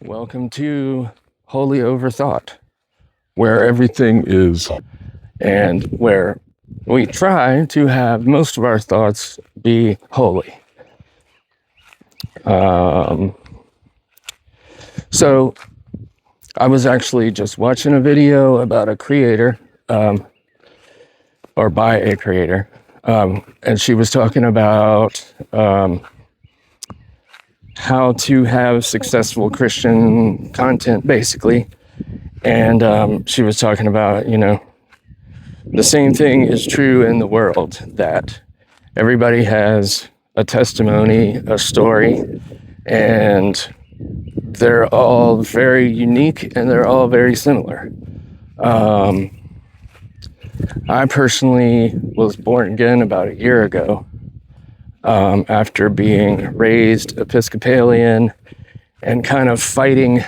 Welcome to Holy Overthought, where everything is and where we try to have most of our thoughts be holy. So I was actually just watching a video about a creator, or by a creator, and she was talking about how to have successful Christian content, basically. And she was talking about, the same thing is true in the world, that everybody has a testimony, a story, and they're all very unique and they're all very similar. I personally was born again about a year ago, after being raised Episcopalian and kind of fighting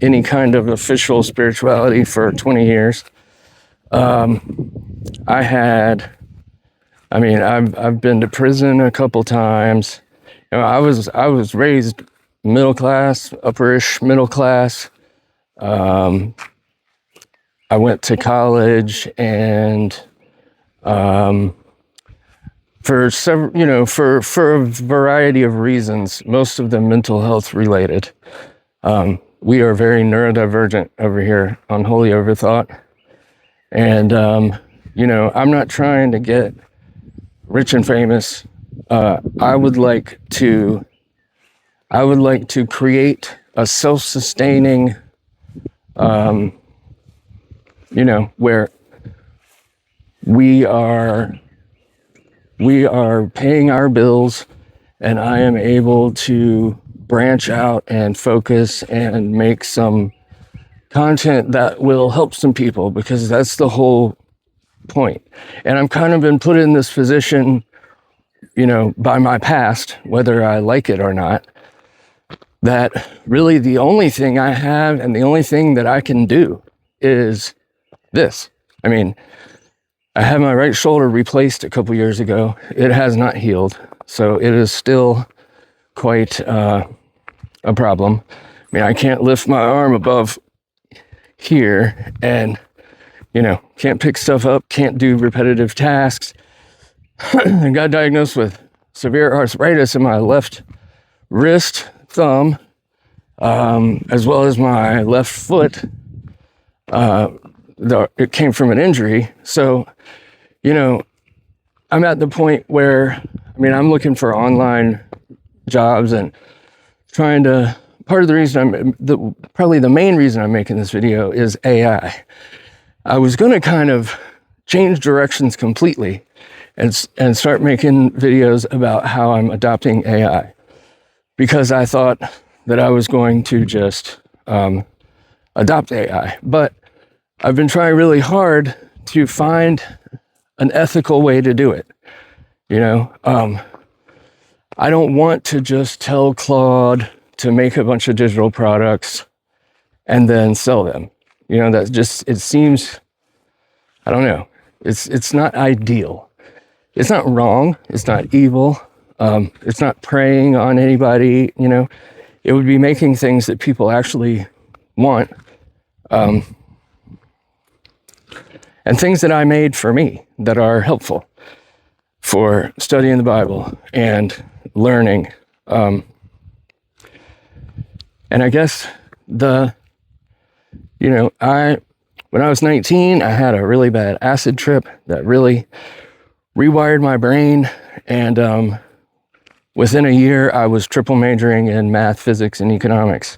any kind of official spirituality for 20 years. I've been to prison a couple times. I was raised middle class, upperish middle class. I went to college, and for several, for a variety of reasons, most of them mental health related. We are very neurodivergent over here on Holy Overthought. And, I'm not trying to get rich and famous. I would like to create a self-sustaining, where we are paying our bills, and I am able to branch out and focus and make some content that will help some people, because that's the whole point. And I'm kind of been put in this position, by my past, whether I like it or not, that really the only thing I have and the only thing that I can do is this. I had my right shoulder replaced a couple years ago. It has not healed, so it is still quite a problem. I can't lift my arm above here, and can't pick stuff up, can't do repetitive tasks. I got diagnosed with severe arthritis in my left wrist, thumb, as well as my left foot. It came from an injury. So, I'm at the point where, I'm looking for online jobs and trying to, part of the reason probably the main reason I'm making this video is AI. I was going to kind of change directions completely and start making videos about how I'm adopting AI, because I thought that I was going to just adopt AI. But I've been trying really hard to find an ethical way to do it. I don't want to just tell Claude to make a bunch of digital products and then sell them. It seems, I don't know, it's not ideal. It's not wrong, it's not evil, it's not preying on anybody. It would be making things that people actually want, and things that I made for me that are helpful for studying the Bible and learning. And I guess when I was 19, I had a really bad acid trip that really rewired my brain. And within a year, I was triple majoring in math, physics, and economics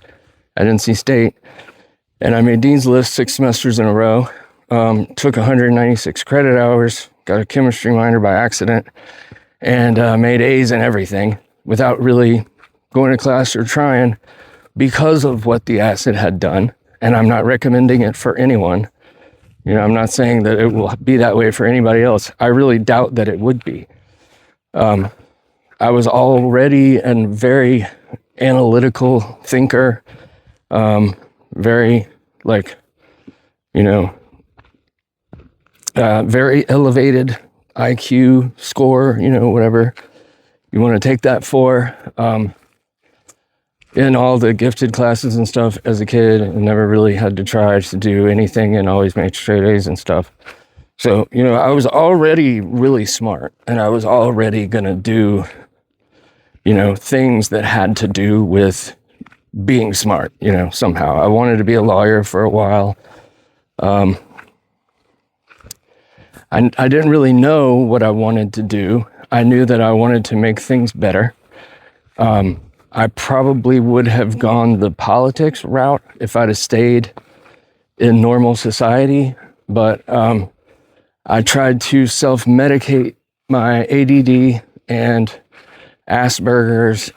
at NC State. And I made Dean's List 6 semesters in a row. Took 196 credit hours, got a chemistry minor by accident, and made A's in everything without really going to class or trying, because of what the acid had done. And I'm not recommending it for anyone. I'm not saying that it will be that way for anybody else. I really doubt that it would be. I was already a very analytical thinker, very very elevated IQ score, whatever you want to take that for. in all the gifted classes and stuff as a kid, and never really had to try to do anything and always made straight A's and stuff. So, I was already really smart, and I was already going to do, things that had to do with being smart, somehow. I wanted to be a lawyer for a while. I didn't really know what I wanted to do. I knew that I wanted to make things better. I probably would have gone the politics route if I'd have stayed in normal society, but I tried to self-medicate my ADD and Asperger's,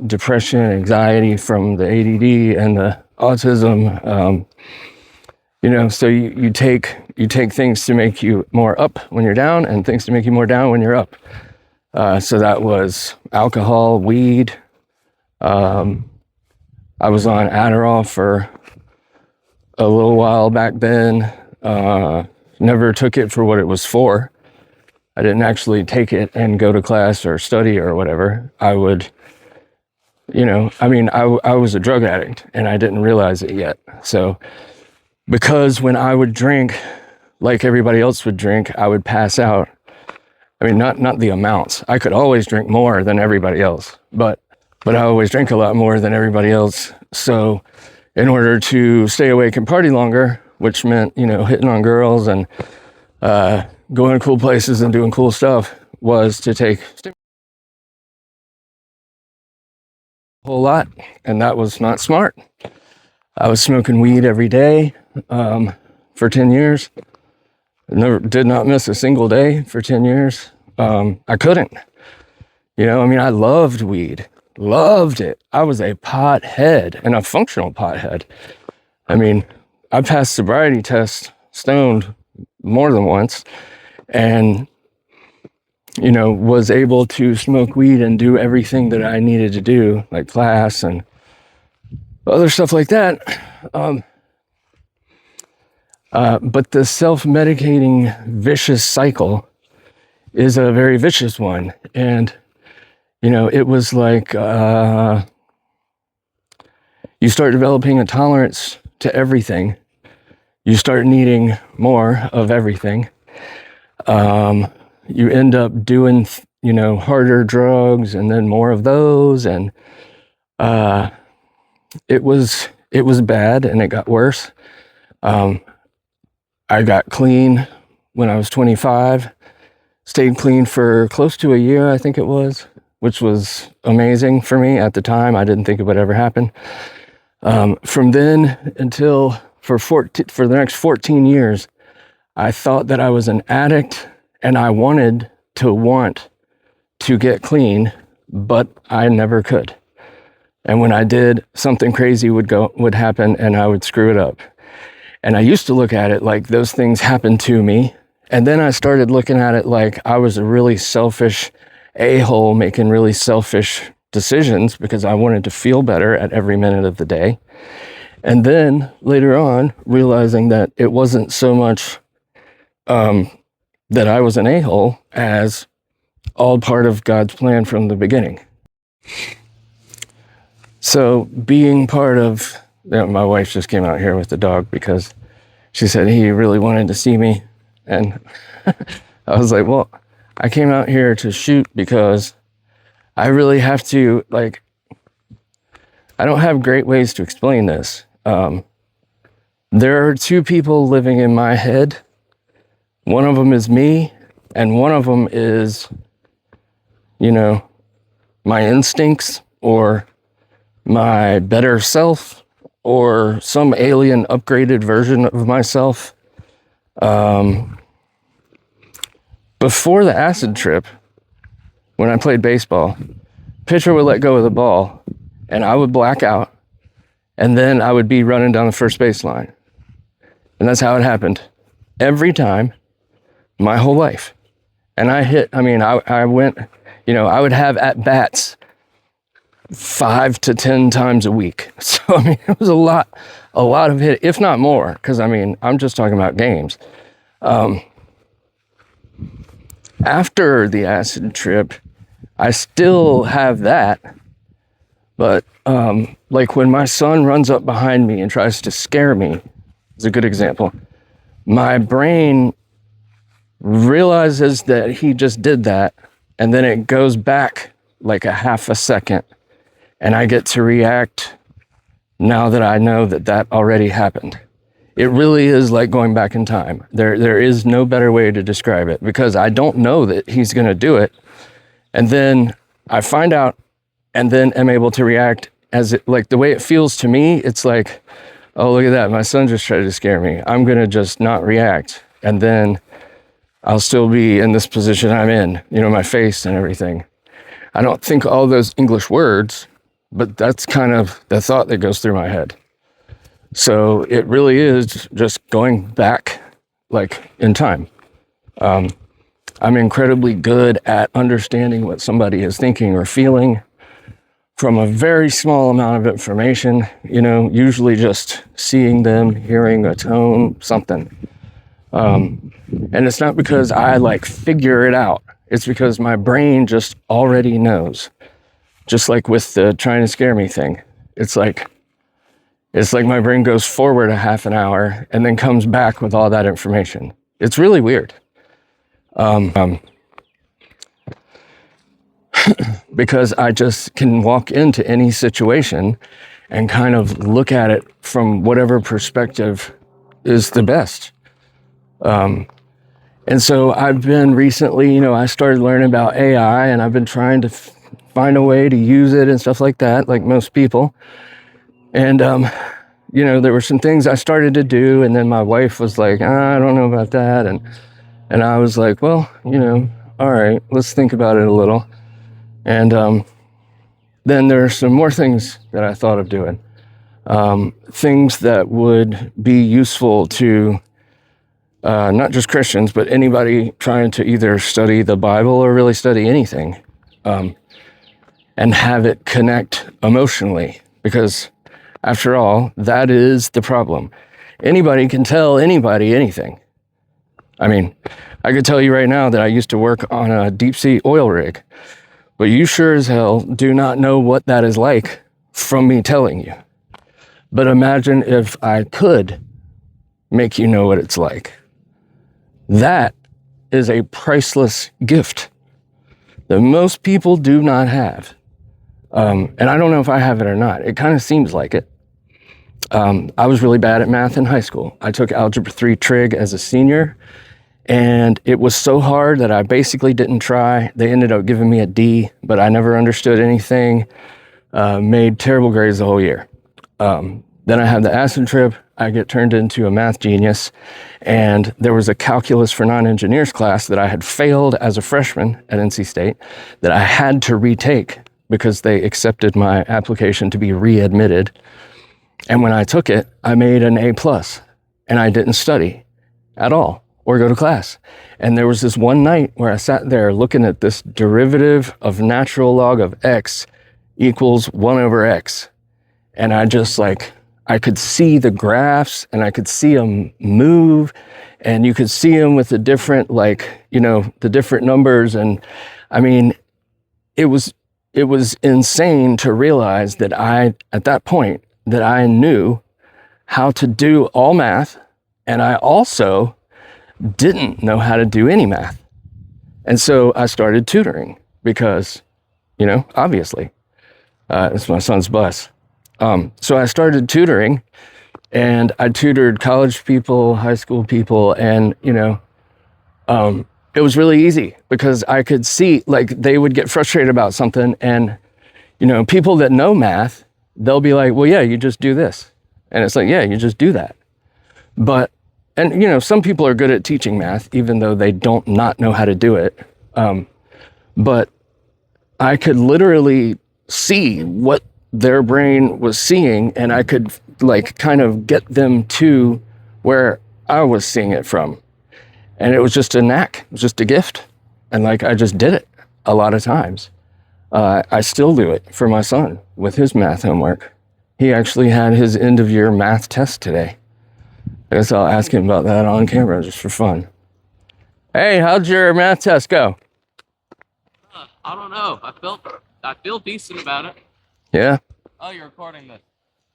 depression, anxiety from the ADD and the autism. So you take things to make you more up when you're down, and things to make you more down when you're up. So that was alcohol, weed. I was on Adderall for a little while back then. Never took it for what it was for. I didn't actually take it and go to class or study or whatever. I would, I was a drug addict and I didn't realize it yet. So because when I would drink, like everybody else would drink, I would pass out. I mean, not the amounts. I could always drink more than everybody else, but I always drank a lot more than everybody else. So in order to stay awake and party longer, which meant, hitting on girls and going to cool places and doing cool stuff, was to take a whole lot. And that was not smart. I was smoking weed every day for 10 years. Did not miss a single day for 10 years. I couldn't. I loved weed. Loved it. I was a pothead, and a functional pothead. I passed sobriety tests stoned more than once, and was able to smoke weed and do everything that I needed to do, like class and other stuff like that. But the self-medicating vicious cycle is a very vicious one. And it was like you start developing a tolerance to everything. You start needing more of everything. You end up doing, harder drugs and then more of those. And it was bad, and it got worse. I got clean when I was 25. Stayed clean for close to a year, I think it was, which was amazing for me at the time. I didn't think it would ever happen. From then until for the next 14 years, I thought that I was an addict, and I wanted to get clean, but I never could. And when I did, something crazy would happen, and I would screw it up. And I used to look at it like those things happened to me. And then I started looking at it like I was a really selfish a-hole making really selfish decisions because I wanted to feel better at every minute of the day. And then later on, realizing that it wasn't so much that I was an a-hole as all part of God's plan from the beginning. So being part of, my wife just came out here with the dog because she said he really wanted to see me. And I was like, well, I came out here to shoot because I really have to, I don't have great ways to explain this. There are two people living in my head. One of them is me, and one of them is, my instincts or my better self or some alien upgraded version of myself. Before the acid trip, when I played baseball, pitcher would let go of the ball and I would black out, and then I would be running down the first baseline. And that's how it happened every time, my whole life. And I went, I would have at bats 5 to 10 times a week. So, it was a lot of hit, if not more, because I'm just talking about games. After the acid trip, I still have that, But like when my son runs up behind me and tries to scare me, is a good example. My brain realizes that he just did that, and then it goes back like a half a second, and I get to react now that I know that that already happened. It really is like going back in time. There is no better way to describe it, because I don't know that he's going to do it, and then I find out, and then am able to react as it, like the way it feels to me. It's like, oh, look at that, my son just tried to scare me. I'm going to just not react, and then I'll still be in this position I'm in, you know, my face and everything. I don't think all those English words, but that's kind of the thought that goes through my head. So it really is just going back like in time. I'm incredibly good at understanding what somebody is thinking or feeling from a very small amount of information, you know, usually just seeing them, hearing a tone, something. And it's not because I like figure it out. It's because my brain just already knows. Just like with the trying to scare me thing. It's like my brain goes forward a half an hour and then comes back with all that information. It's really weird. Because I just can walk into any situation and kind of look at it from whatever perspective is the best. And so I've been recently, you know, I started learning about AI, and I've been trying to find a way to use it and stuff like that, like most people. And, you know, there were some things I started to do, and then my wife was like, I don't know about that. And I was like, well, you know, all right, let's think about it a little. And then there are some more things that I thought of doing. Things that would be useful to not just Christians, but anybody trying to either study the Bible or really study anything, and have it connect emotionally. Because after all, that is the problem. Anybody can tell anybody anything. I mean, I could tell you right now that I used to work on a deep sea oil rig, but you sure as hell do not know what that is like from me telling you. But imagine if I could make you know what it's like. That is a priceless gift that most people do not have. And I don't know if I have it or not. It kind of seems like it. I was really bad at math in high school. I took Algebra 3 Trig as a senior, and it was so hard that I basically didn't try. They ended up giving me a D, but I never understood anything, made terrible grades the whole year. Then I had the acid trip. I get turned into a math genius, and there was a calculus for non-engineers class that I had failed as a freshman at NC State that I had to retake because they accepted my application to be readmitted. And when I took it, I made an A+, and I didn't study at all or go to class. And there was this one night where I sat there looking at this derivative of natural log of x equals 1 over x. And I just I could see the graphs, and I could see them move, and you could see them with the different, the different numbers. And I mean, it was insane to realize that at that point, that I knew how to do all math, and I also didn't know how to do any math. And so I started tutoring because, obviously, it's my son's bus. So I started tutoring, and I tutored college people, high school people, and, it was really easy because I could see, they would get frustrated about something, and, people that know math, they'll be like, well, yeah, you just do this. And it's like, yeah, you just do that. But, and, some people are good at teaching math, even though they don't not know how to do it. But I could literally see what their brain was seeing, and I could kind of get them to where I was seeing it from. And it was just a knack, it was just a gift. And I just did it a lot of times. I still do it for my son with his math homework. He actually had his end of year math test today. I guess I'll ask him about that on camera just for fun. Hey, how'd your math test go? I don't know. I feel decent about it. Yeah. Oh, you're recording this.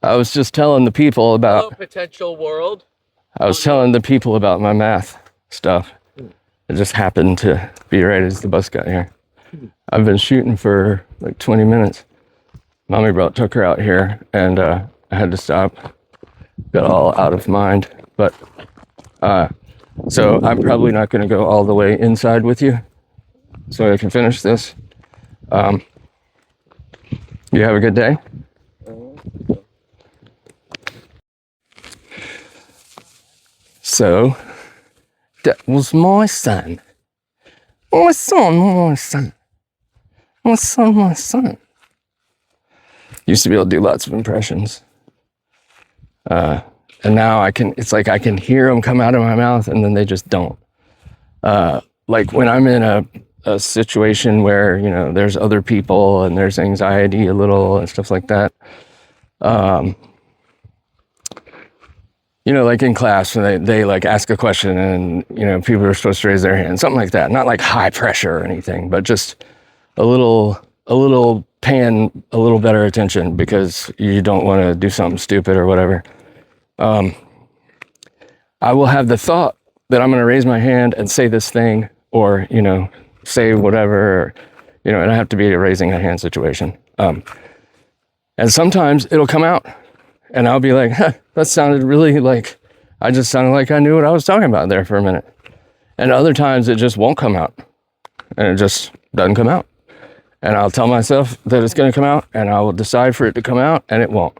I was just telling the people about. Hello, potential world. I was telling the people about my math stuff. It just happened to be right as the bus got here. I've been shooting for like 20 minutes. Mommy took her out here, and I had to stop. Got all out of mind, but so I'm probably not going to go all the way inside with you, so I can finish this. You have a good day. So that was my son. My son, my son. My son, my son. Used to be able to do lots of impressions. And now it's like I can hear them come out of my mouth and then they just don't. Like when I'm in a situation where, you know, there's other people and there's anxiety a little and stuff like that. You know, like in class when they like ask a question and, you know, people are supposed to raise their hand, something like that. Not like high pressure or anything, but just a little paying a little better attention because you don't want to do something stupid or whatever. I will have the thought that I'm going to raise my hand and say this thing or, you know, say whatever, or, you know, and I have to be a raising a hand situation. And sometimes it'll come out and I'll be like, huh, that sounded really like, I just sounded like I knew what I was talking about there for a minute. And other times it just won't come out and it just doesn't come out. And I'll tell myself that it's going to come out and I will decide for it to come out and it won't.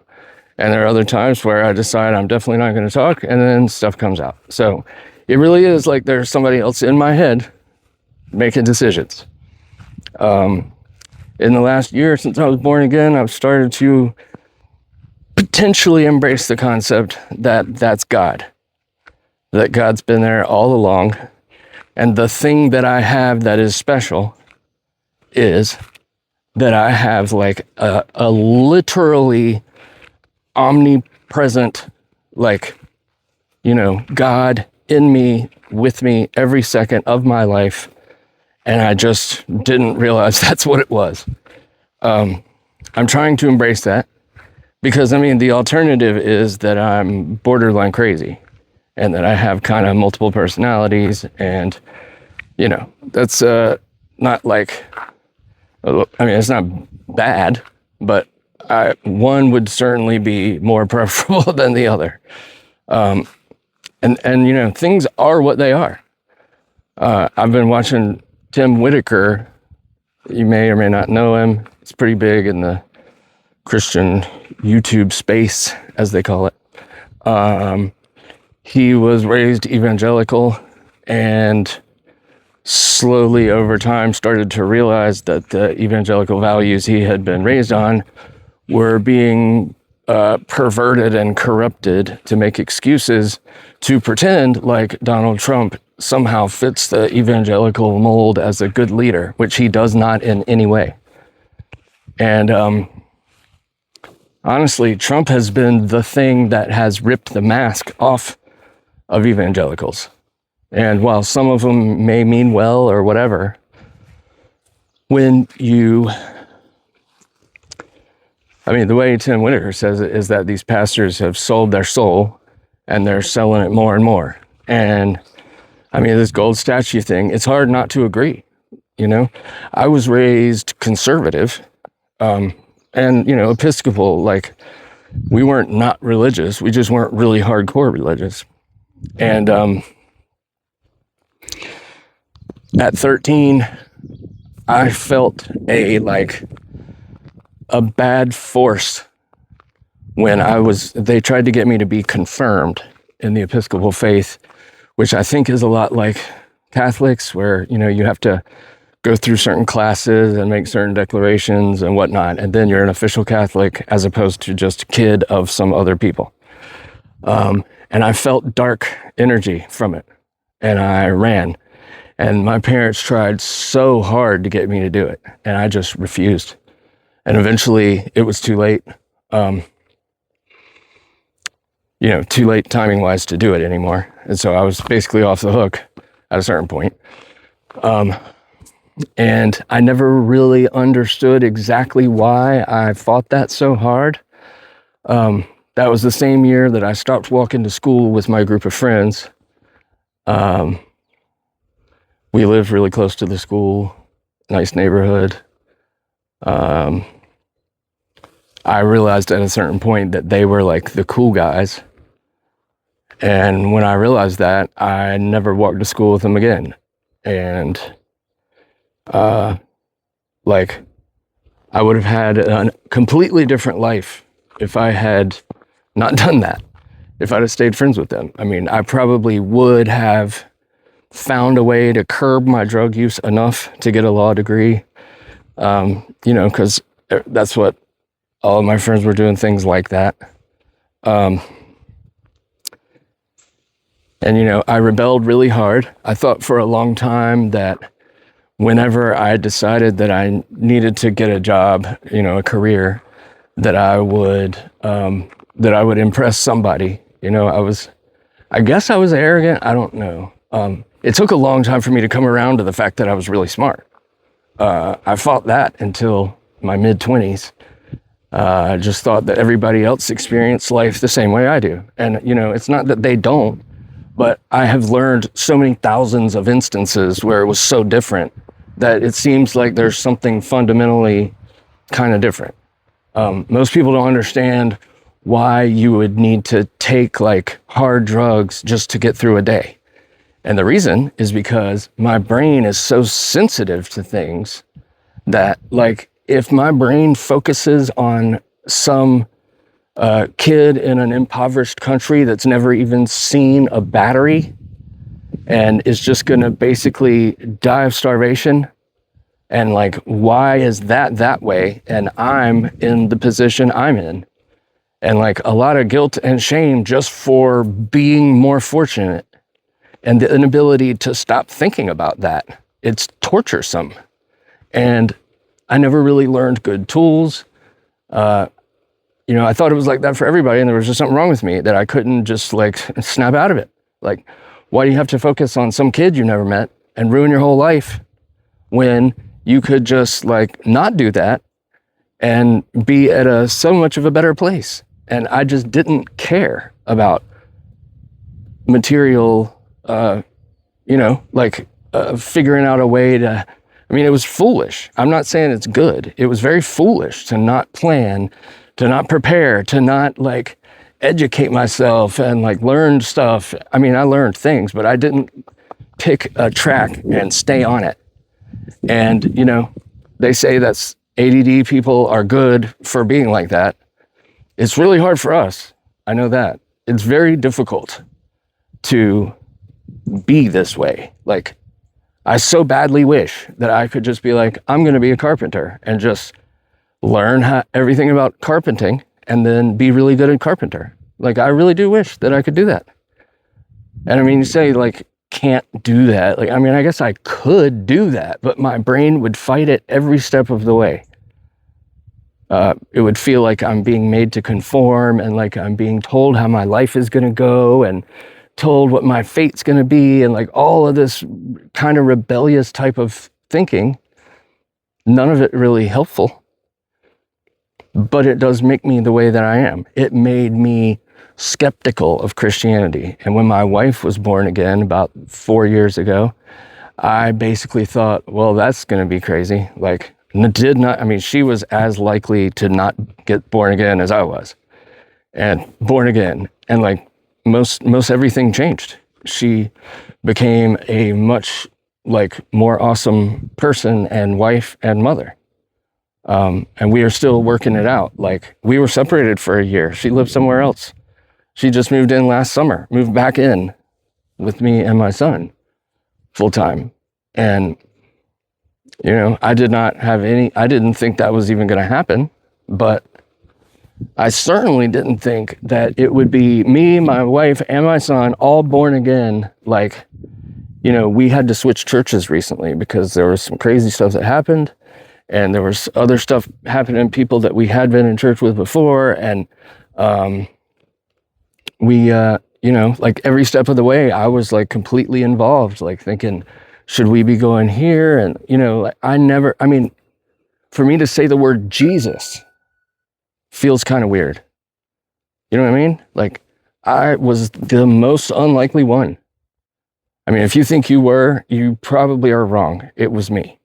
And there are other times where I decide I'm definitely not going to talk and then stuff comes out. So it really is like there's somebody else in my head making decisions. In the last year since I was born again, I've started to potentially embrace the concept that that's God. That God's been there all along. And the thing that I have that is special is that I have like a literally omnipresent, like, you know, God in me, with me every second of my life. And I just didn't realize that's what it was. I'm trying to embrace that because, I mean, the alternative is that I'm borderline crazy and that I have kind of multiple personalities and, you know, that's not like, I mean, it's not bad, but one would certainly be more preferable than the other. And you know, things are what they are. I've been watching Tim Whitaker. You may or may not know him. He's pretty big in the Christian YouTube space, as they call it. He was raised evangelical and slowly over time started to realize that the evangelical values he had been raised on were being perverted and corrupted to make excuses to pretend like Donald Trump somehow fits the evangelical mold as a good leader, which he does not in any way. And honestly, Trump has been the thing that has ripped the mask off of evangelicals. And while some of them may mean well or whatever, when you, I mean, the way Tim Whitaker says it is that these pastors have sold their soul and they're selling it more and more. And I mean, this gold statue thing, it's hard not to agree. You know, I was raised conservative, and, you know, Episcopal, like we weren't not religious. We just weren't really hardcore religious. And, at 13, I felt a bad force when they tried to get me to be confirmed in the Episcopal faith, which I think is a lot like Catholics, where, you know, you have to go through certain classes and make certain declarations and whatnot, and then you're an official Catholic as opposed to just a kid of some other people. And I felt dark energy from it, and I ran. And my parents tried so hard to get me to do it, and I just refused. And eventually, it was too late. You know, too late timing-wise to do it anymore. And so I was basically off the hook at a certain point. And I never really understood exactly why I fought that so hard. That was the same year that I stopped walking to school with my group of friends. We lived really close to the school, nice neighborhood. I realized at a certain point that they were like the cool guys. And when I realized that, I never walked to school with them again. And like, I would have had a completely different life if I had not done that, if I'd have stayed friends with them. I mean, I probably would have found a way to curb my drug use enough to get a law degree, because that's what all of my friends were doing, things like that. And I rebelled really hard. I thought for a long time that whenever I decided that I needed to get a job, a career, that I would impress somebody. I guess I was arrogant. I don't know. It took a long time for me to come around to the fact that I was really smart. I fought that until my mid-20s. I just thought that everybody else experienced life the same way I do. And, it's not that they don't, but I have learned so many thousands of instances where it was so different that it seems like there's something fundamentally kind of different. Most people don't understand why you would need to take like hard drugs just to get through a day. And the reason is because my brain is so sensitive to things that, like, if my brain focuses on some kid in an impoverished country that's never even seen a battery and is just going to basically die of starvation, and like, why is that way? And I'm in the position I'm in. And like a lot of guilt and shame just for being more fortunate, and the inability to stop thinking about that. It's torturesome. And I never really learned good tools. I thought it was like that for everybody, and there was just something wrong with me that I couldn't just like snap out of it. Like, why do you have to focus on some kid you never met and ruin your whole life when you could just like not do that and be at so much of a better place? And I just didn't care about material, figuring out a way to, it was foolish. I'm not saying it's good. It was very foolish to not plan, to not prepare, to not like educate myself and like learn stuff. I learned things, but I didn't pick a track and stay on it. And, they say that ADD people are good for being like that. It's really hard for us. I know that. It's very difficult to be this way. Like, I so badly wish that I could just be like, I'm going to be a carpenter and just learn everything about carpenting and then be really good at carpenter. Like, I really do wish that I could do that. And you say like, can't do that. Like, I guess I could do that, but my brain would fight it every step of the way. It would feel like I'm being made to conform, and like I'm being told how my life is going to go, and told what my fate's going to be, and like all of this kind of rebellious type of thinking. None of it really helpful, but it does make me the way that I am. It made me skeptical of Christianity. And when my wife was born again about 4 years ago, I basically thought, well, that's going to be crazy. Like, she was as likely to not get born again as I was, and born again. And like most everything changed. She became a much like more awesome person and wife and mother. And we are still working it out. Like, we were separated for a year. She lived somewhere else. She just moved in last summer, moved back in with me and my son full time. And, I didn't think that was even going to happen, but I certainly didn't think that it would be me, my wife, and my son all born again. Like, we had to switch churches recently because there was some crazy stuff that happened, and there was other stuff happening, people that we had been in church with before. And, we, like every step of the way, I was like completely involved, like thinking, should we be going here? And, like, I mean, for me to say the word Jesus feels kind of weird. You know what I mean? Like, I was the most unlikely one. I mean, if you think you were, you probably are wrong. It was me.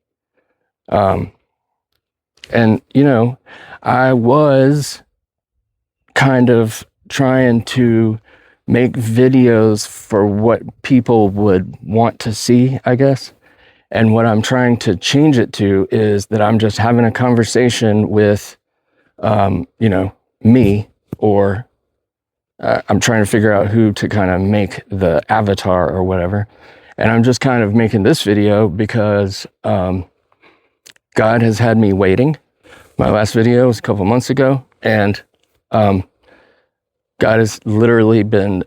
And, I was kind of trying to make videos for what people would want to see, I guess. And what I'm trying to change it to is that I'm just having a conversation with, me, or I'm trying to figure out who to kind of make the avatar or whatever. And I'm just kind of making this video because God has had me waiting. My last video was a couple months ago, and God has literally been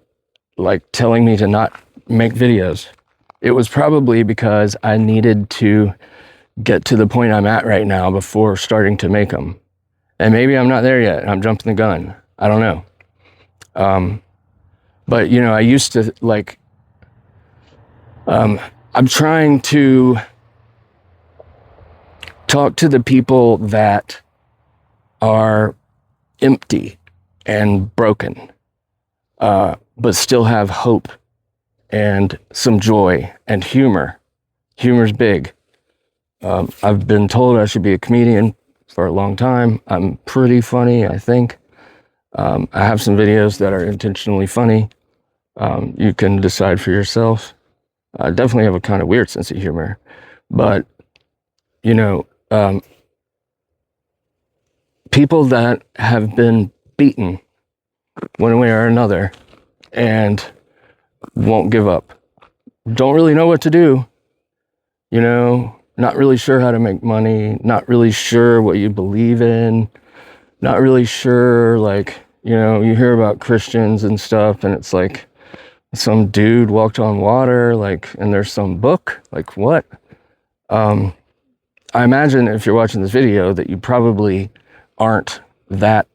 like telling me to not make videos. It was probably because I needed to get to the point I'm at right now before starting to make them. And maybe I'm not there yet. I'm jumping the gun. I don't know. But I used to like, I'm trying to talk to the people that are empty and broken, but still have hope and some joy and humor. Humor's big. I've been told I should be a comedian for a long time. I'm pretty funny, I think. I have some videos that are intentionally funny. You can decide for yourself. I definitely have a kind of weird sense of humor, but people that have been beaten one way or another and won't give up, don't really know what to do, not really sure how to make money, not really sure what you believe in, not really sure, like, you hear about Christians and stuff, and it's like some dude walked on water, like, and there's some book, like, what? I imagine if you're watching this video that you probably aren't that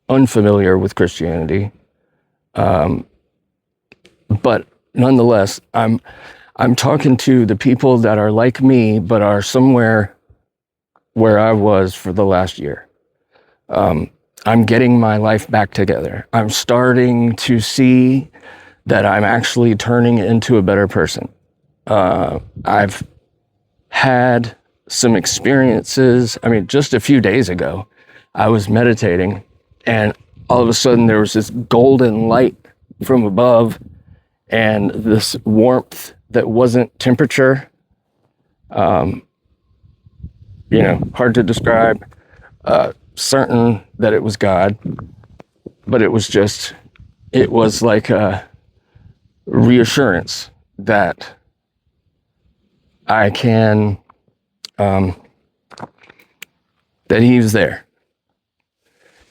unfamiliar with Christianity. But nonetheless, I'm talking to the people that are like me, but are somewhere where I was for the last year. I'm getting my life back together. I'm starting to see that I'm actually turning into a better person. I've had some experiences. I mean, just a few days ago, I was meditating, and all of a sudden there was this golden light from above and this warmth that wasn't temperature. Hard to describe. Certain that it was God, but it was like a reassurance that I can, that he was there.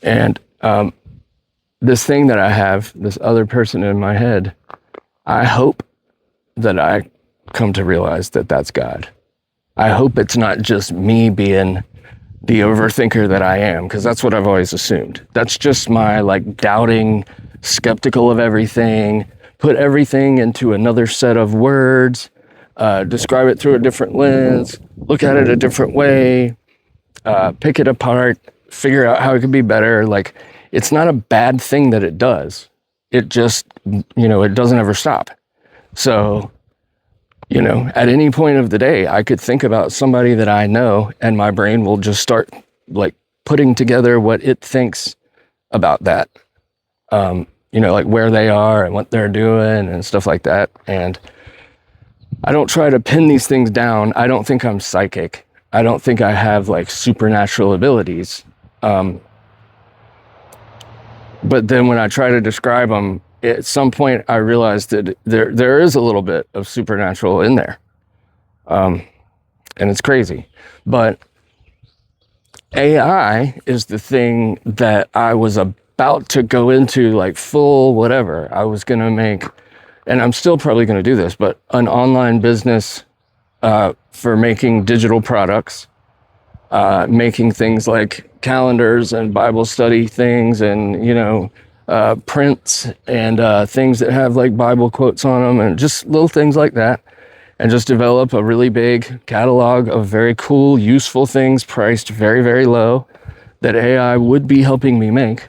And this thing that I have, this other person in my head, I hope that I come to realize that that's God. I hope it's not just me being the overthinker that I am, because that's what I've always assumed. That's just my like doubting, skeptical of everything, put everything into another set of words, describe it through a different lens, look at it a different way, pick it apart, figure out how it could be better. Like, it's not a bad thing that it does. It just, it doesn't ever stop. So, at any point of the day, I could think about somebody that I know, and my brain will just start like putting together what it thinks about that. Like where they are and what they're doing and stuff like that. And I don't try to pin these things down. I don't think I'm psychic. I don't think I have like supernatural abilities. But then when I try to describe them, at some point I realized that there is a little bit of supernatural in there. And it's crazy. But AI is the thing that I was about to go into, like full whatever. I was going to make, and I'm still probably going to do this, but an online business for making digital products, making things like calendars and Bible study things and, prints and things that have like Bible quotes on them and just little things like that. and just develop a really big catalog of very cool, useful things priced very, very low that AI would be helping me make.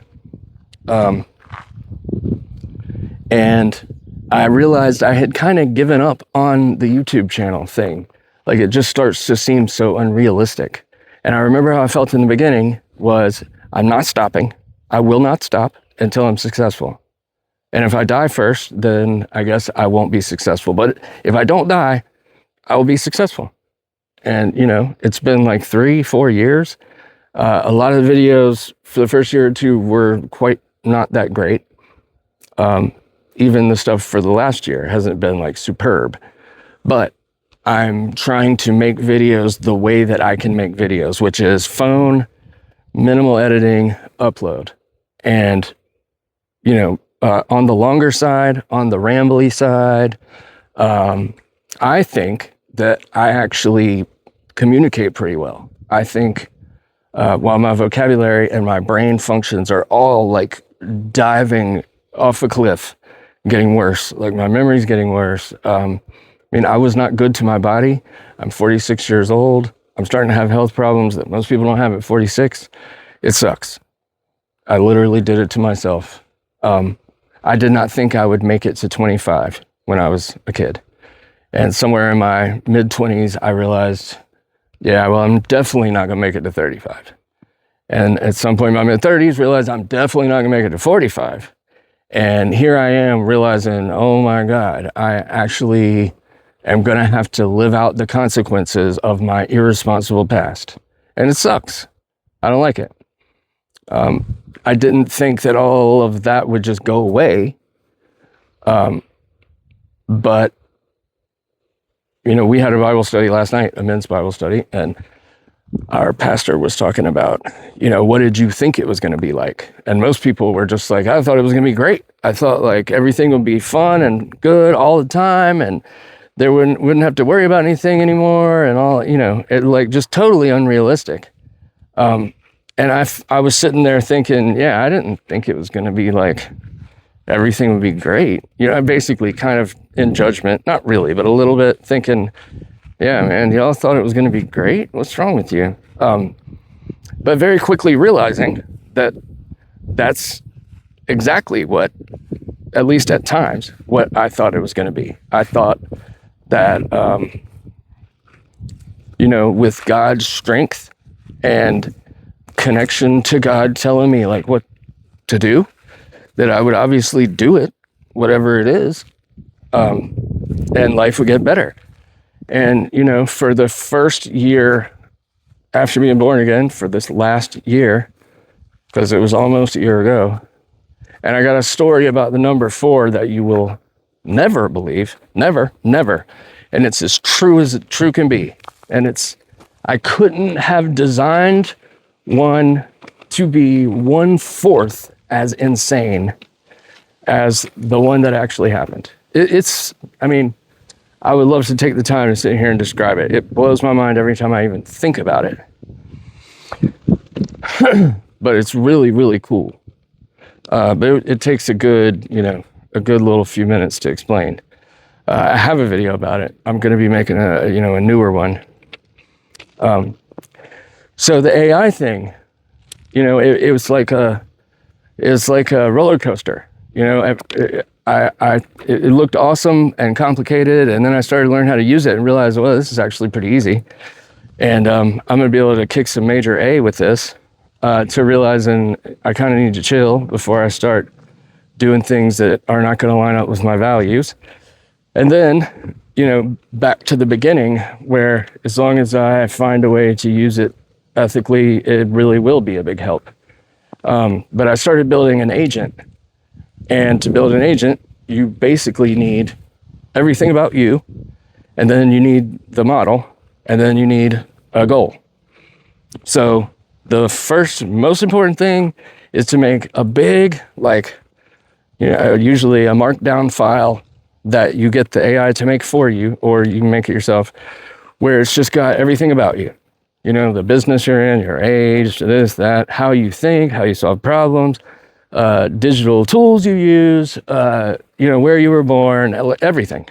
And I realized I had kind of given up on the YouTube channel thing. Like, it just starts to seem so unrealistic. And I remember how I felt in the beginning was, I'm not stopping. I will not stop until I'm successful. And if I die first, then I guess I won't be successful. But if I don't die, I will be successful. And, it's been like 3-4 years. A lot of the videos for the first year or two were quite not that great. Even the stuff for the last year hasn't been like superb. But I'm trying to make videos the way that I can make videos, which is phone, minimal editing, upload. And, on the longer side, on the rambly side, I think that I actually communicate pretty well. I think while my vocabulary and my brain functions are all like diving off a cliff, getting worse, like my memory's getting worse. I was not good to my body. I'm 46 years old. I'm starting to have health problems that most people don't have at 46. It sucks. I literally did it to myself. I did not think I would make it to 25 when I was a kid. And somewhere in my mid-20s, I realized, I'm definitely not going to make it to 35. And at some point in my mid-30s, realized I'm definitely not going to make it to 45. And here I am realizing, oh my God, I actually am going to have to live out the consequences of my irresponsible past. And it sucks. I don't like it. I didn't think that all of that would just go away. But, we had a Bible study last night, a men's Bible study, and our pastor was talking about, what did you think it was going to be like? And most people were just like, I thought it was going to be great. I thought like everything would be fun and good all the time, and there wouldn't have to worry about anything anymore, and all, it like just totally unrealistic. And I was sitting there thinking, I didn't think it was going to be like everything would be great. I basically kind of in judgment, not really, but a little bit thinking, yeah, man, y'all thought it was going to be great? What's wrong with you? But very quickly realizing that that's exactly what, at least at times, what I thought it was going to be. I thought that, with God's strength and connection to God telling me like what to do, that I would obviously do it, whatever it is, and life would get better. And, for the first year after being born again, for this last year, because it was almost a year ago, and I got a story about the number 4 that you will never believe, never. And it's as true can be. And I couldn't have designed one to be 1/4 as insane as the one that actually happened. I would love to take the time to sit here and describe it. It blows my mind every time I even think about it. But it's really, really cool. But it takes a good little few minutes to explain. I have a video about it. I'm going to be making a newer one. So the AI thing, it was like a roller coaster. It looked awesome and complicated, and then I started learning how to use it and realized, well, this is actually pretty easy. And I'm going to be able to kick some major A with this, to realizing I kind of need to chill before I start doing things that are not going to line up with my values. And then, back to the beginning, where as long as I find a way to use it ethically, it really will be a big help. But I started building an agent. And to build an agent, you basically need everything about you, and then you need the model, and then you need a goal. So the first most important thing is to make a big, usually a markdown file that you get the AI to make for you, or you can make it yourself, where it's just got everything about you. The business you're in, your age, this, that, how you think, how you solve problems, digital tools you use, where you were born, everything.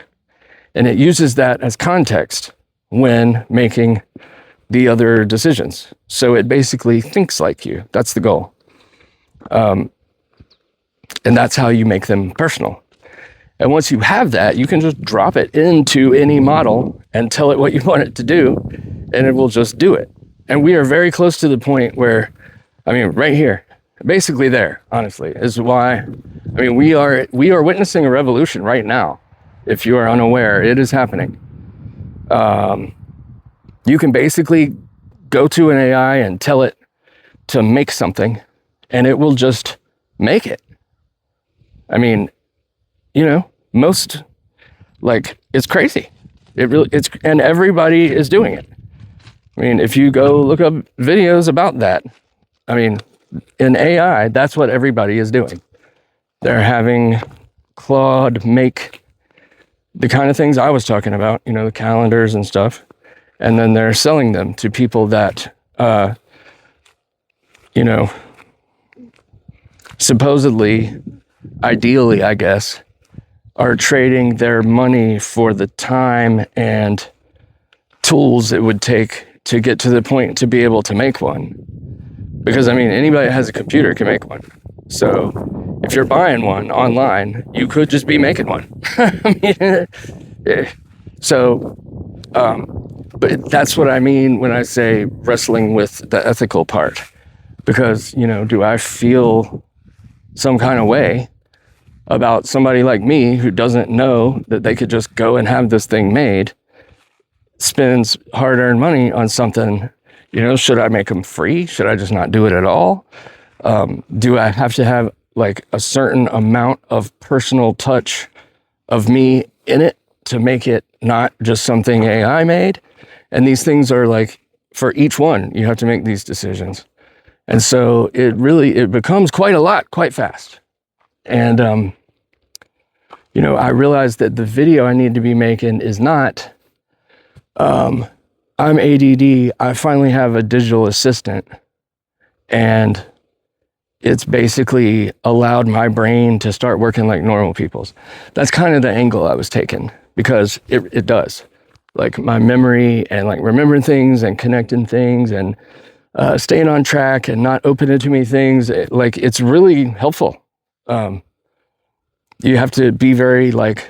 And it uses that as context when making the other decisions. So it basically thinks like you. That's the goal. And that's how you make them personal. And once you have that, you can just drop it into any model and tell it what you want it to do, and it will just do it. And we are very close to the point where, I mean, right here, basically there, honestly, is why, I mean, we are witnessing a revolution right now. If you are unaware, it is happening. You can basically go to an AI and tell it to make something, and it will just make it. I mean, you know, most, like, it's crazy. And everybody is doing it. I mean, if you go look up videos about that, I mean, in AI, that's what everybody is doing. They're having Claude make the kind of things I was talking about, you know, the calendars and stuff. And then they're selling them to people that, you know, supposedly, ideally, I guess, are trading their money for the time and tools it would take to get to the point to be able to make one. Because, I mean, anybody that has a computer can make one. So if you're buying one online, you could just be making one. I mean, so, but that's what I mean when I say wrestling with the ethical part. Because, you know, do I feel some kind of way about somebody like me who doesn't know that they could just go and have this thing made, spends hard-earned money on something? You know, should I make them free? Should I just not do it at all? Do I have to have like a certain amount of personal touch of me in it to make it not just something AI made? And these things are like, for each one, you have to make these decisions. And so it becomes quite a lot, quite fast. And, you know, I realized that the video I need to be making is not, I'm ADD, I finally have a digital assistant, and it's basically allowed my brain to start working like normal people's. That's kind of the angle I was taking, because it does. Like my memory and like remembering things and connecting things and staying on track and not opening too many things, it's really helpful. You have to be very like,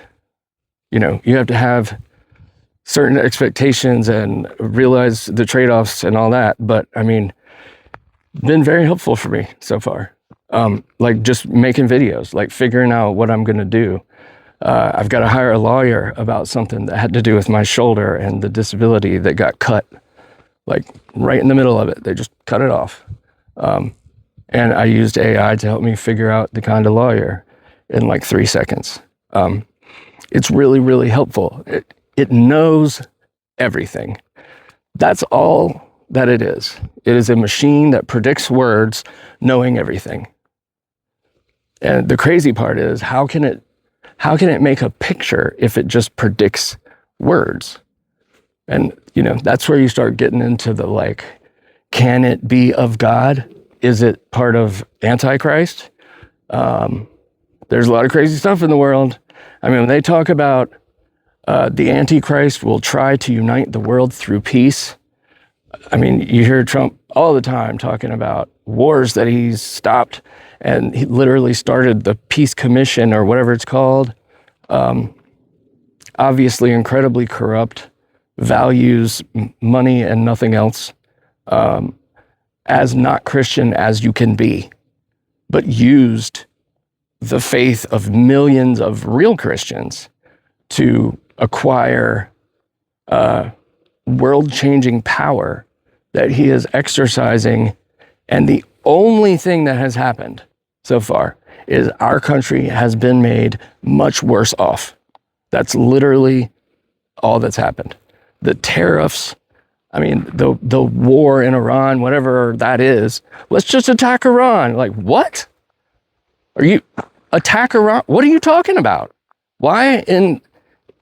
you know, you have to have certain expectations and realize the trade-offs and all that. But I mean, been very helpful for me so far. Like just making videos, like figuring out what I'm going to do. I've got to hire a lawyer about something that had to do with my shoulder and the disability that got cut, like right in the middle of it. They just cut it off. And I used AI to help me figure out the kind of lawyer in like 3 seconds. It's really, really helpful. It knows everything. That's all that it is. It is a machine that predicts words, knowing everything. And the crazy part is, how can it make a picture if it just predicts words? And, you know, that's where you start getting into the like, can it be of God? Is it part of Antichrist? There's a lot of crazy stuff in the world. I mean, when they talk about the Antichrist will try to unite the world through peace. I mean, you hear Trump all the time talking about wars that he's stopped, and he literally started the Peace Commission or whatever it's called. Obviously incredibly corrupt, values money and nothing else, as not Christian as you can be, but used the faith of millions of real Christians to acquire world-changing power that he is exercising. And the only thing that has happened so far is our country has been made much worse off. That's literally all that's happened. The tariffs, I mean, the war in Iran, whatever that is, let's just attack Iran. Like, what? Are you attack Iran? What are you talking about? Why in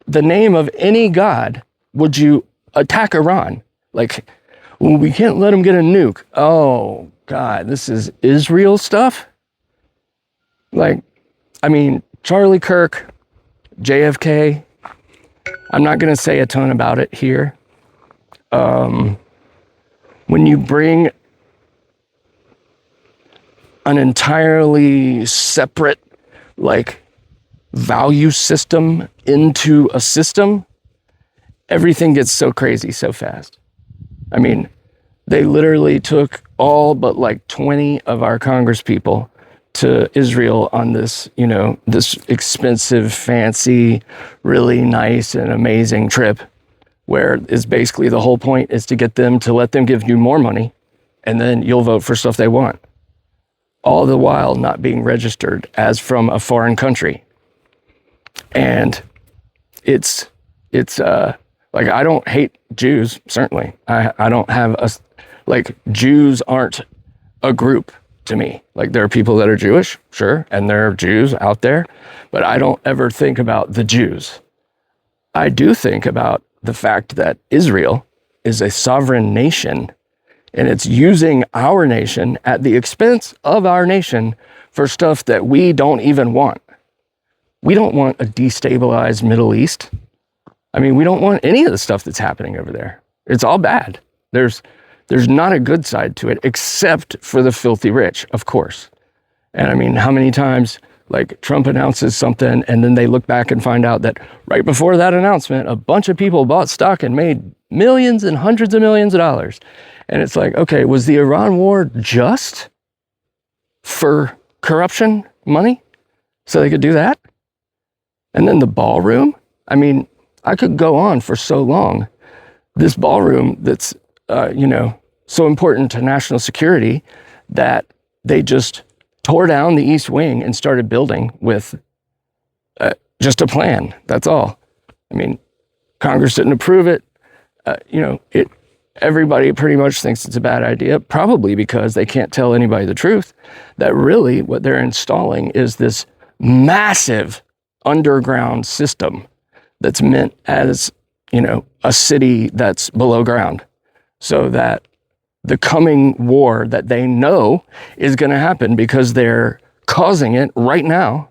the name of any God would you attack Iran? Like, well, we can't let them get a nuke. Oh, God, this is Israel stuff? Like, I mean, Charlie Kirk, JFK, I'm not going to say a ton about it here. When you bring an entirely separate, like, value system into a system, everything gets so crazy so fast. I mean, they literally took all but like 20 of our Congress people to Israel on this, this expensive, fancy, really nice and amazing trip, where is basically the whole point is to get them to let them give you more money, and then you'll vote for stuff they want. All the while not being registered as from a foreign country. And it's like, I don't hate Jews, certainly. I don't have Jews aren't a group to me. Like, there are people that are Jewish, sure, and there are Jews out there, but I don't ever think about the Jews. I do think about the fact that Israel is a sovereign nation, and it's using our nation at the expense of our nation for stuff that we don't even want. We don't want a destabilized Middle East. I mean, we don't want any of the stuff that's happening over there. It's all bad. There's not a good side to it, except for the filthy rich, of course. And I mean, how many times, like, Trump announces something and then they look back and find out that right before that announcement, a bunch of people bought stock and made millions and hundreds of millions of dollars. And it's like, okay, was the Iran war just for corruption money so they could do that? And then the ballroom, I mean, I could go on for so long. This ballroom that's, so important to national security that they just tore down the East Wing and started building with just a plan. That's all. I mean, Congress didn't approve it. Everybody pretty much thinks it's a bad idea, probably because they can't tell anybody the truth, that really what they're installing is this massive underground system that's meant as, a city that's below ground, so that the coming war that they know is going to happen because they're causing it right now,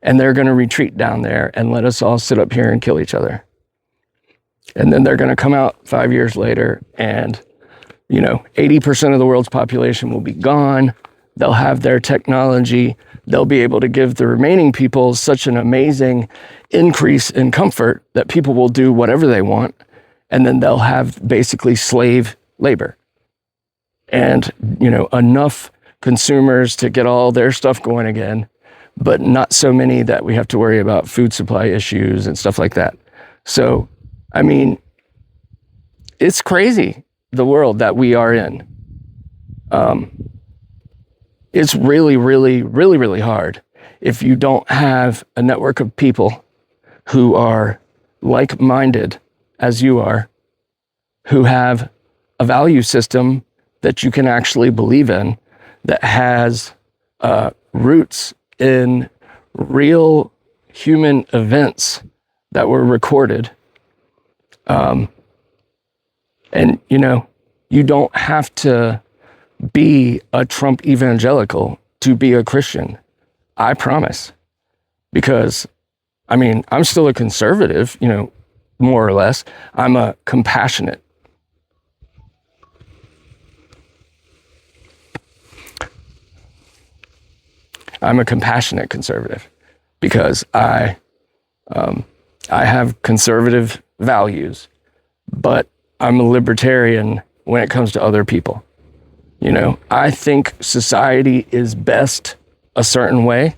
and they're going to retreat down there and let us all sit up here and kill each other. And then they're going to come out 5 years later and, 80% of the world's population will be gone. They'll have their technology. They'll be able to give the remaining people such an amazing increase in comfort that people will do whatever they want. And then they'll have basically slave labor and, enough consumers to get all their stuff going again, but not so many that we have to worry about food supply issues and stuff like that. So, I mean, it's crazy, the world that we are in. It's really, really, really, really hard if you don't have a network of people who are like-minded as you are, who have a value system that you can actually believe in, that has roots in real human events that were recorded. And, you don't have to be a Trump evangelical to be a Christian. I promise. Because, I'm still a conservative, more or less. I'm a compassionate. I'm a compassionate conservative because I have conservative values, but I'm a libertarian when it comes to other people. I think society is best a certain way,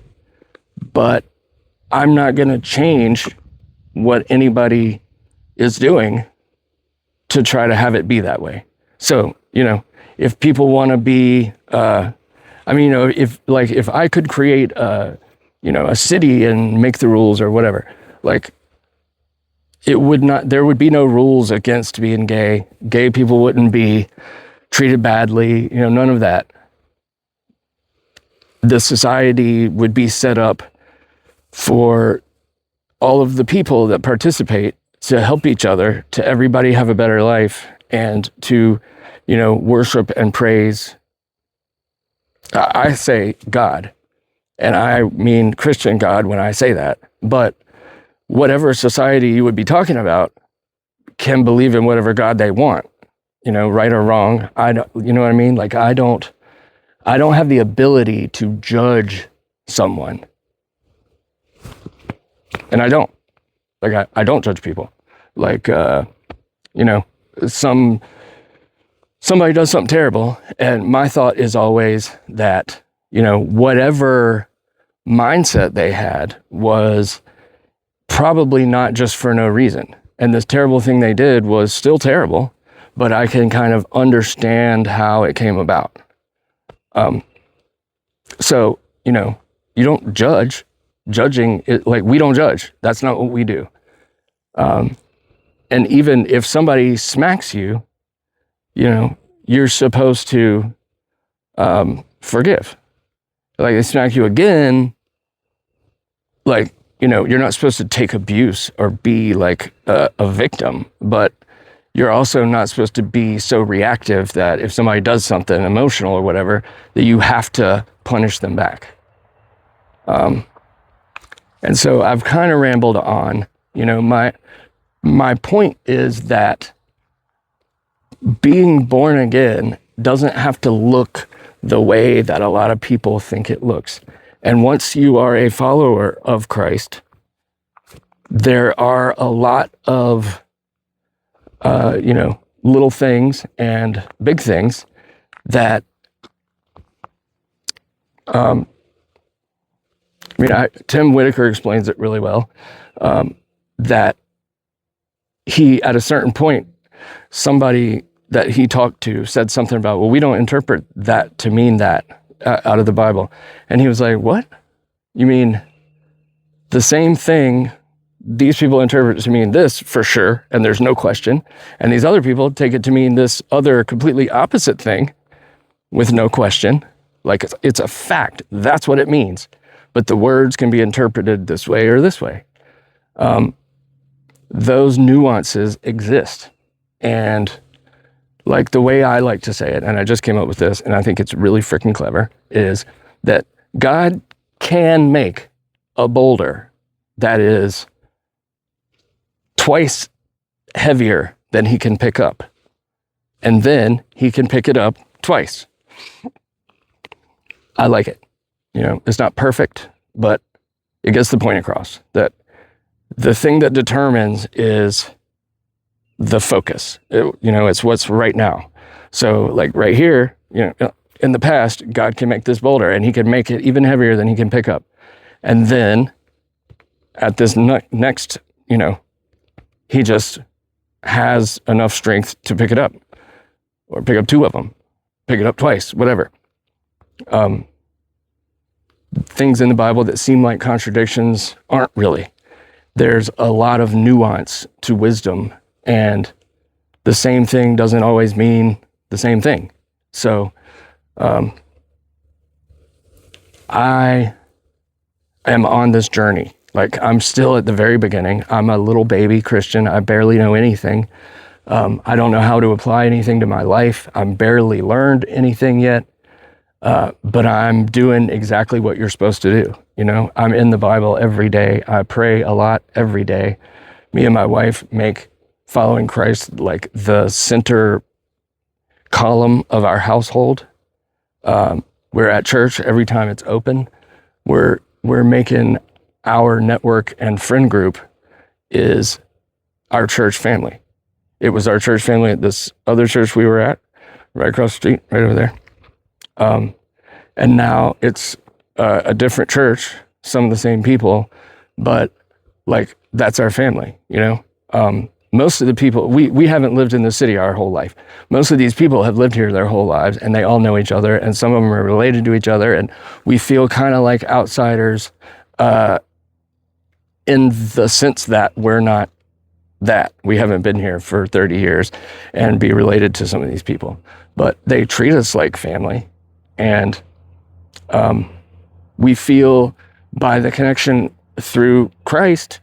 but I'm not going to change what anybody is doing to try to have it be that way. So, if people want to be, if I could create a city and make the rules or whatever, there would be no rules against being gay. Gay people wouldn't be treated badly, none of that. The society would be set up for all of the people that participate to help each other, to everybody have a better life, and to, worship and praise. I say God, and I mean Christian God when I say that, but whatever society you would be talking about can believe in whatever God they want, right or wrong. I don't, you know what I mean? Like, I don't have the ability to judge someone. And I don't. Like, I don't judge people. Like, somebody does something terrible, and my thought is always that, whatever mindset they had was probably not just for no reason. And this terrible thing they did was still terrible, but I can kind of understand how it came about. So, you don't judge. Judging, like, we don't judge. That's not what we do. And even if somebody smacks you, you're supposed to forgive. Like, they smack you again, like, you're not supposed to take abuse or be like a victim, but you're also not supposed to be so reactive that if somebody does something emotional or whatever, that you have to punish them back. And so I've kind of rambled on. My point is that being born again doesn't have to look the way that a lot of people think it looks. And once you are a follower of Christ, there are a lot of, little things and big things that, Tim Whitaker explains it really well, that he, at a certain point, somebody that he talked to said something about, well, we don't interpret that to mean that out of the Bible. And he was like, what? You mean the same thing these people interpret it to mean this for sure, and there's no question, and these other people take it to mean this other completely opposite thing with no question. Like, it's a fact. That's what it means. But the words can be interpreted this way or this way. Those nuances exist. And like, the way I like to say it, and I just came up with this, and I think it's really freaking clever, is that God can make a boulder that is twice heavier than he can pick up. And then he can pick it up twice. I like it. It's not perfect, but it gets the point across that the thing that determines is the focus. It's what's right now. So, like, right here, in the past, God can make this boulder and he can make it even heavier than he can pick up. And then at this next, he just has enough strength to pick it up, or pick up two of them, pick it up twice, whatever. Things in the Bible that seem like contradictions aren't really. There's a lot of nuance to wisdom, and the same thing doesn't always mean the same thing. So I am on this journey. Like, I'm still at the very beginning. I'm a little baby Christian. I barely know anything. I don't know how to apply anything to my life. I'm barely learned anything yet. But I'm doing exactly what you're supposed to do. I'm in the Bible every day. I pray a lot every day. Me and my wife make following Christ like the center column of our household. We're at church every time it's open. We're making our network and friend group is our church family. It was our church family at this other church we were at, right across the street, right over there. And now it's a different church, some of the same people, but like, that's our family, Most of the people, we haven't lived in the city our whole life. Most of these people have lived here their whole lives, and they all know each other, and some of them are related to each other, and we feel kind of like outsiders in the sense that we're not that. We haven't been here for 30 years and be related to some of these people. But they treat us like family, and we feel, by the connection through Christ,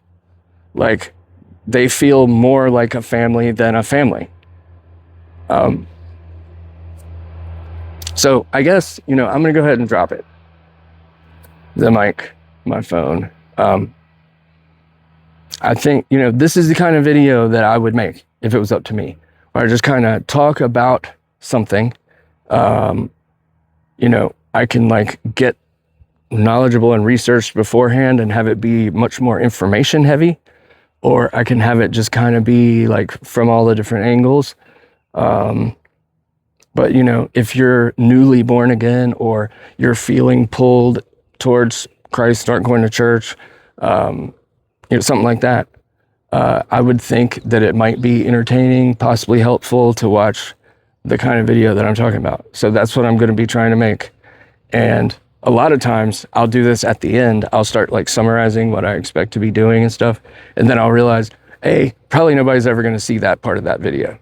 like they feel more like a family than a family. So I guess, I'm going to go ahead and drop it. The mic, my phone. I think, this is the kind of video that I would make if it was up to me, where I just kind of talk about something. I can like get knowledgeable and researched beforehand and have it be much more information heavy, or I can have it just kind of be like from all the different angles. But if you're newly born again, or you're feeling pulled towards Christ, aren't going to church, something like that, I would think that it might be entertaining, possibly helpful to watch the kind of video that I'm talking about. So that's what I'm going to be trying to make. And a lot of times I'll do this at the end. I'll start like summarizing what I expect to be doing and stuff. And then I'll realize, probably nobody's ever going to see that part of that video.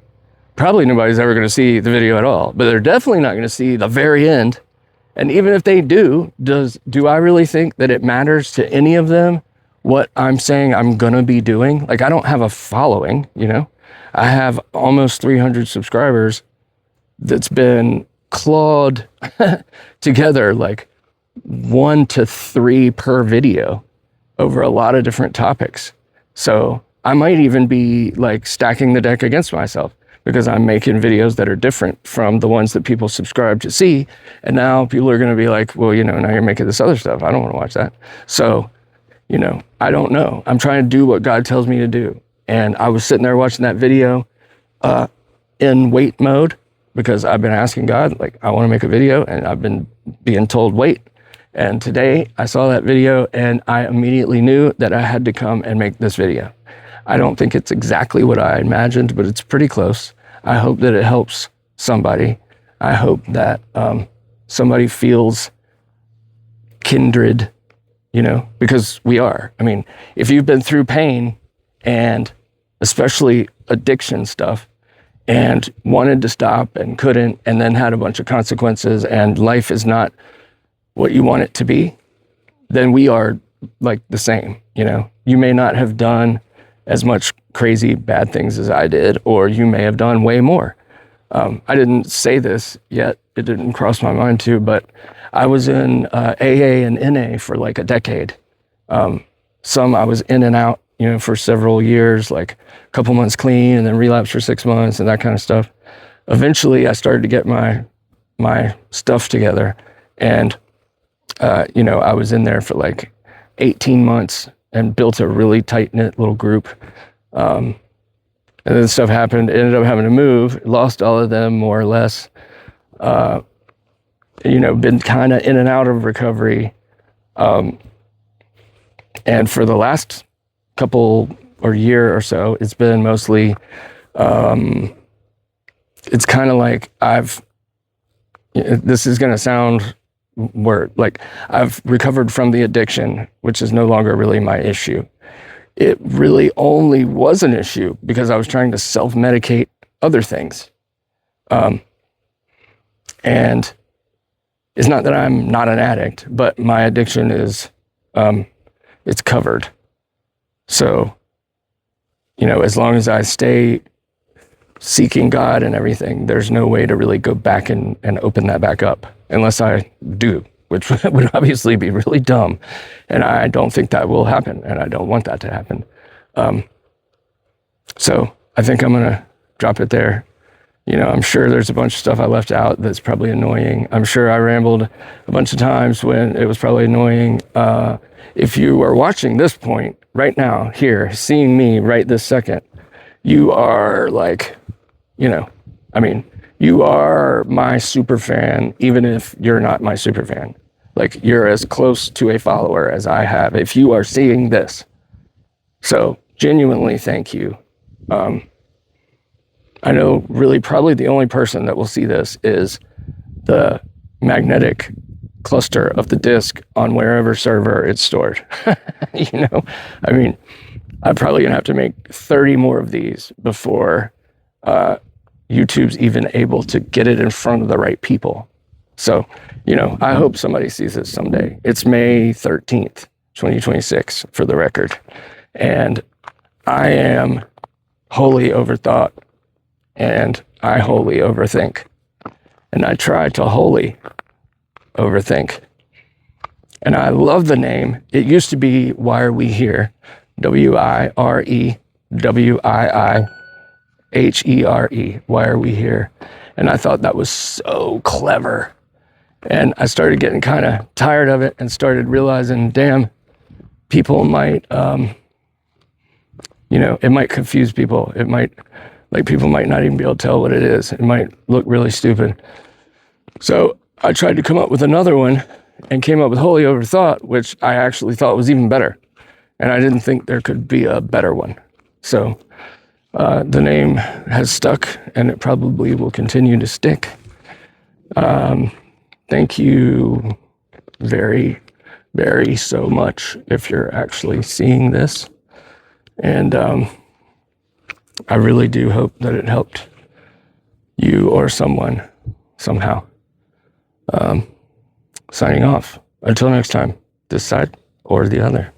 Probably nobody's ever going to see the video at all, but they're definitely not going to see the very end. And even if they do I really think that it matters to any of them what I'm saying I'm going to be doing? Like, I don't have a following, I have almost 300 subscribers that's been clawed together, like 1 to 3 per video over a lot of different topics. So I might even be like stacking the deck against myself, because I'm making videos that are different from the ones that people subscribe to see. And now people are going to be like, well, now you're making this other stuff. I don't want to watch that. So, I don't know. I'm trying to do what God tells me to do. And I was sitting there watching that video in wait mode, because I've been asking God, like, I want to make a video, and I've been being told wait. And today I saw that video and I immediately knew that I had to come and make this video. I don't think it's exactly what I imagined, but it's pretty close. I hope that it helps somebody. I hope that somebody feels kindred, because we are. I mean, if you've been through pain, and especially addiction stuff, and wanted to stop and couldn't, and then had a bunch of consequences, and life is not what you want it to be, then we are like the same. You may not have done as much crazy bad things as I did, or you may have done way more. I didn't say this yet. It didn't cross my mind to, but I was in AA and NA for like a decade. Some I was in and out, for several years, like a couple months clean and then relapse for 6 months and that kind of stuff. Eventually I started to get my stuff together, and I was in there for like 18 months and built a really tight-knit little group. And then stuff happened, ended up having to move, lost all of them more or less. Been kind of in and out of recovery. And for the last couple or year or so, it's been mostly, it's kind of like this is going to sound weird, like I've recovered from the addiction, which is no longer really my issue. It really only was an issue because I was trying to self-medicate other things. And it's not that I'm not an addict, but my addiction is, it's covered. So, as long as I stay seeking God and everything, there's no way to really go back and open that back up unless I do, which would obviously be really dumb. And I don't think that will happen, and I don't want that to happen. So I think I'm going to drop it there. I'm sure there's a bunch of stuff I left out that's probably annoying. I'm sure I rambled a bunch of times when it was probably annoying. If you are watching this point right now, here, seeing me right this second, you are like, you are my super fan, even if you're not my super fan. Like, you're as close to a follower as I have if you are seeing this. So genuinely, thank you. I know really probably the only person that will see this is the magnetic cluster of the disk on wherever server it's stored. I'm probably gonna have to make 30 more of these before YouTube's even able to get it in front of the right people. So, I hope somebody sees this someday. It's May 13th, 2026, for the record. And I am wholly overthought, and I wholly overthink. And I try to wholly overthink. And I love the name. It used to be Why Are We Here? WIREWIIHERE. Why are we here? And I thought that was so clever. And I started getting kind of tired of it and started realizing, damn, people might, it might confuse people. It might, people might not even be able to tell what it is. It might look really stupid. So I tried to come up with another one and came up with Holy Overthought, which I actually thought was even better. And I didn't think there could be a better one. So the name has stuck, and it probably will continue to stick. Thank you very, very so much if you're actually seeing this. And I really do hope that it helped you or someone somehow. Signing off. Until next time, this side or the other.